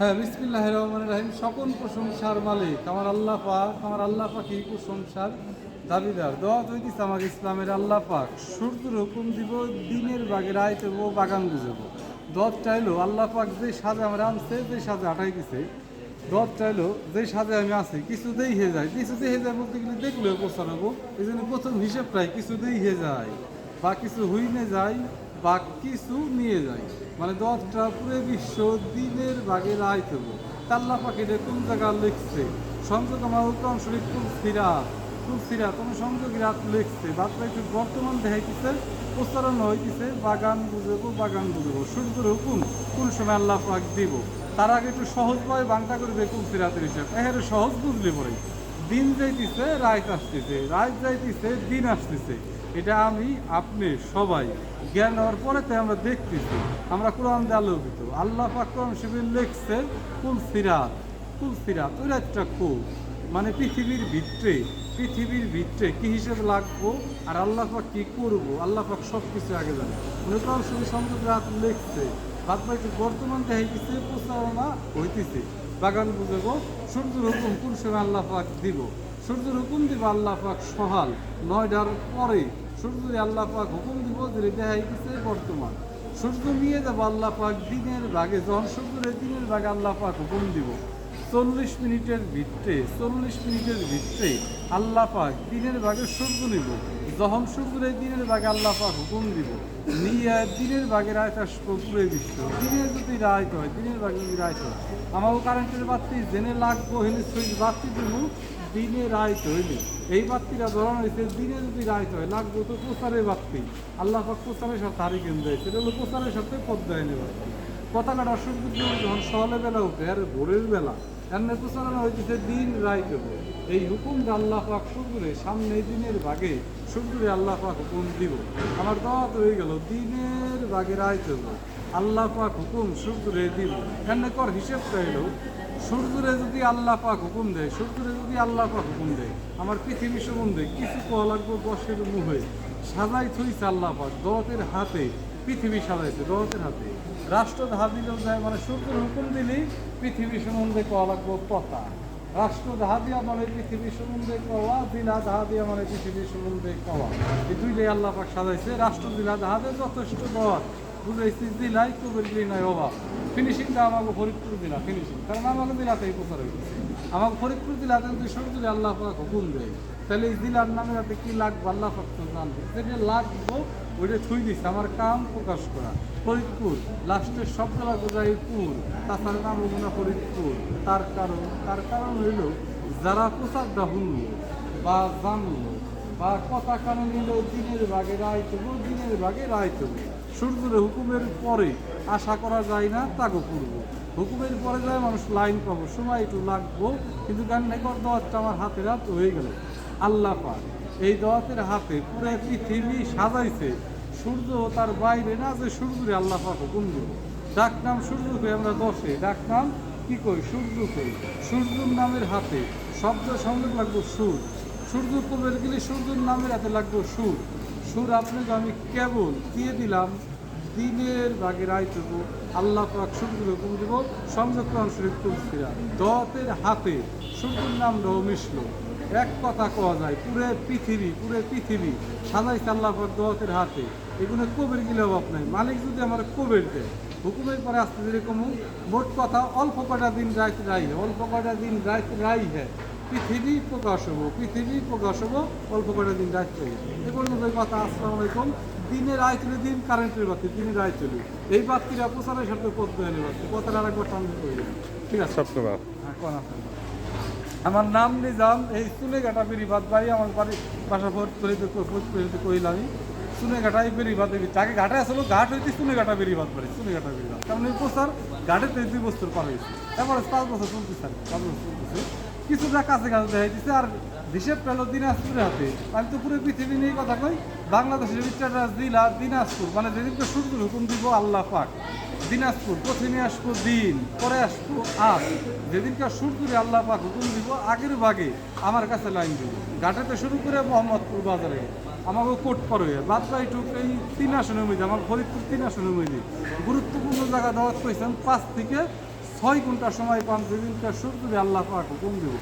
হ্যাঁ, বিসমিল্লাহির রহমানির রহিম। সকল প্রশংসার মালিক আমার আল্লাহ পাক। আমার আল্লাহ পাকই প্রশংসার দাবিদার। দোয়া হইতেছে আমার ইসলামের আল্লাহ পাক সূর্যের হুকুম দিব, দিনের বাগে রাইতে বাগান বুঝাবো। দোয়া চাইলো আল্লাহ পাক যে সাজে আমার আনছে, যে সাজে আটাই দিছে। দোয়া চাইলো যে সাজে আমি আছি কিছুতেই হয়ে যায়, কিছুতেই হয়ে যায় বলতে গেলে দেখলেও পৌঁছানো। এই জন্য প্রথম হিসেবটাই কিছুতেই হয়ে যায় বা কিছু হইনে যায় বা কিছু নিয়ে যায়, মানে দশটা পুরো বিশ্ব দিনের ভাগে রায় দেব। আল্লাহ পাকে কোন জায়গা লিখছে সংযোগ আমার উত্তম শরীফ তুলসিরা কোনো সংযোগ রাত লিখছে বাদ একটু বর্তমান দেখাইতেছে, প্রচারণ হইতেছে বাগান বুঝবো সূর্যের হুকুম কোন সময় আল্লাহ পাক দিব। তার আগে একটু সহজভাবে বাংলা করবে তুলসিরাতের হিসাব এখানে সহজ বুঝলে পরে দিন যাইতেছে রাত আসতেছে, রাত যাইতেছে দিন আসতেছে। এটা আমি আপনি সবাই জ্ঞান হওয়ার পরে তাই আমরা দেখতেছি। আমরা কোরআন দিয়ে আলোকিত। আল্লাহ পাক কোরআন শরীফে লিখছে কুল সিরাত ওই একটা মানে পৃথিবীর ভিতরে কি হিসেবে লাগবো আর আল্লাহ পাক কি করবো, আল্লাহ পাক সব কিছু আগে জানে। কোরআন শরীফ সংযোগ রাত লিখছে বাদ বাকি বর্তমান দেখাইতেছে, প্রচারণা হইতেছে। বাগান বুঝাবো সূর্যের হুকুম কোন সময় আল্লাহ পাক দিব। সূর্যের হুকুম দিব আল্লাহ পাক সহাল 9টার পরে সূর্য আল্লাহ পাক হুকুম দিব যে দেখাইতেছে বর্তমান। সূর্য নিয়ে যাবো আল্লাহ পাক দিনের ভাগে, যখন সূর্যের দিনের ভাগে আল্লাহ পাক হুকুম দিব 40 মিনিটের ভিতরে আল্লাহ পাক দিনের ভাগে সূর্য নিব। যখন সূর্যের দিনের ভাগে আল্লাহ পাক হুকুম দিব নিয়ে দিনের ভাগে রায় আসবো পুরো বিশ্ব। দিনের যদি রায় হয়, দিনের ভাগে যদি রায় হয়, আমারও কারেন্টের বাতি জেনে লাগবো হইলে সুইচ বাতি দিব দিনে রায় হইলে। এই বাতিটা ধরানো হয়েছে দিনে যদি রায় হয় লাগবো তো প্রচারের বাতি। আল্লাহ পাক প্রচারের সাথে হারি কেন্দ্র হয়েছে, এটা হলো প্রচারের সাথে পদ্মায়নের বাতি। পতাকাটা সূর্য যখন সকালে বেলা উঠে আর ভোরের বেলা এমনি প্রচারণা হইতেছে দিন রায় দেব। এই হুকুমটা আল্লাহ পাক সূর্যের সামনে দিনের ভাগে সূর্যরে আল্লাহ পাক হুকুম দিব। আমার দাওয়াত হয়ে গেল দিনের ভাগে রায় দেব, আল্লাহ পাক হুকুম সূর্যরে দিব। এমনি কর হিসেবটা এলো সূর্যরে যদি আল্লাহ পাক হুকুম দেয়, আমার পৃথিবী সম্বন্ধে কিছু কোয়া লাগবে বসের মুহে সাজাই থইছে আল্লাহ পাক দওয়াতের হাতে। পৃথিবী সাজাইছে দওয়াতের হাতে। রাষ্ট্র ধাহা দিলেও যায়, মানে সূর্যের হুকুম দিলেই পৃথিবী সম্বন্ধে কোয়া লাগবো কথা। রাষ্ট্র ধাহা দিয়া মানে পৃথিবী সম্বন্ধে কওয়া, দিলা ধাহা দিয়া মানে পৃথিবী সম্বন্ধে কওয়া। এই দুইটাই আল্লাহ পাক সাজাইছে। রাষ্ট্র দিলা ধাহাতে যথেষ্ট দওয়াত বুঝাইছি, দিলাই কবির দিলাই নাই অভাব। ফিনিশিংটা আমাকে ফরিদপুর দিলা ফিনিশিং, কারণ আমাকে দিলাতেই প্রচার হয়েছে। আমাকে ফরিদপুর দিলাতে যদি সূর্য আল্লাহ পাক হুকুম দেয় তাহলে এই জেলার নামে যাতে কি লাগবে আল্লাহ পাক তো জানবে। যেটা লাগবো ওইটা থুই দিচ্ছে, আমার কাম প্রকাশ করা। ফরিদপুর লাস্টের শব্দ লাগবে যায় পুর, তাছাড়া নাম হবো না ফরিদপুর। তার কারণ হইল যারা প্রচারটা শুনলো বা জানলো বা কথা কানে নিল দিনের ভাগে রায় তবু সূর্যের হুকুমের পরে আশা করা যায় না তাকে করব। হুকুমের পরে যায় মানুষ লাইন পাবো, সময় একটু লাগবো, কিন্তু গান নেকর দোয়াতটা আমার হাতে রাত হয়ে গেল। আল্লাহ পাক এই দোয়াতের হাতে পুরো পৃথিবী সাজাইছে। সূর্য তার বাইরে না যে সূর্যরে আল্লাহ পাক হুকুম দিব। ডাকনাম সূর্যকে আমরা দশে ডাকনাম কি কই সূর্যকে। সূর্যর নামের হাতে শব্দ সংযোগ লাগবো সুর। সূর্য কবের গেলে সূর্যর নামের হাতে লাগবো সুর। আপনাকে আমি কেবল দিয়ে দিলাম দিনের ভাগে রায় দেবো, আল্লাহ পাক সূর্যের হুকুম দেব। সংযোগ শরীফ তুলসিরা দওয়াতের হাতে সূর্যের নাম মিশলো। এক কথা কওয়া যায় পুরো পৃথিবী সাজাইছে আল্লাহ পাক দওয়াতের হাতে। এগুলো কবের গেলে অভাব নাই। মালিক যদি আমার কবের দেয় হুকুমের পরে আসতে যেরকম মোট কথা অল্প কটা দিন রায় হ্যাঁ পৃথিবী প্রকাশ হবো অল্প কটা দিন রাত হয়ে এ পর্যন্ত কথা। আসসালামু আলাইকুম। দিনের আয় তুলে দিন কারেন্টের বাতি দিনের আয় তুলি এই বাতিরা প্রচারের সাথে পদ্মায়নের বাতি কথাটা আরেকবার টান করে দিন, ঠিক আছে? হ্যাঁ কোন আছে। আমার নাম নিজাম, এই চুনেঘাটা বেরিবাদ বাড়ি। আমার বাসা ফরিদপুর কইলাম চুনেঘাটাই বেরিবাদ। আগে ঘাটে আসলো ঘাট হইতে চুনেঘাটা বেরিবাদ বাড়ি, চুনেঘাটা বেরিবাদ। কারণ এই প্রচার ঘাটে 2 বছর পার হয়েছে, এবারে 5 বছর চলতেছে, 5 বছর চলতেছে। কিছুটা কাছে দেখা দিচ্ছে। আর হিসেব পেল দিনাজপুরের হাতে। আমি তো পুরো পৃথিবী নিয়ে কথা কই। বাংলাদেশের ভিতরে জেলা দিনাজপুর, মানে যেদিনকে সূর্যের হুকুম দিব আল্লাহ পাক দিনাজপুর প্রথমে আসবো দিন, পরে আসবো আজ। যেদিনকে সূর্যরে আল্লাহ পাক হুকুম দিব আগের ভাগে আমার কাছে লাইন দিব। ঘাটাতে শুরু করে মোহাম্মদপুর বাজারে আমাকে কোট পর হয়ে বাদ বাইটুক এই 3 আসনের মধ্যে আমার ফরিদপুর 3 আসনের মধ্যে গুরুত্বপূর্ণ জায়গা দেওয়া কইছেন 5 থেকে 6 ঘন্টা সময় পান বিভিন্ন সূর্য আল্লাহ পাক হুকুম দেব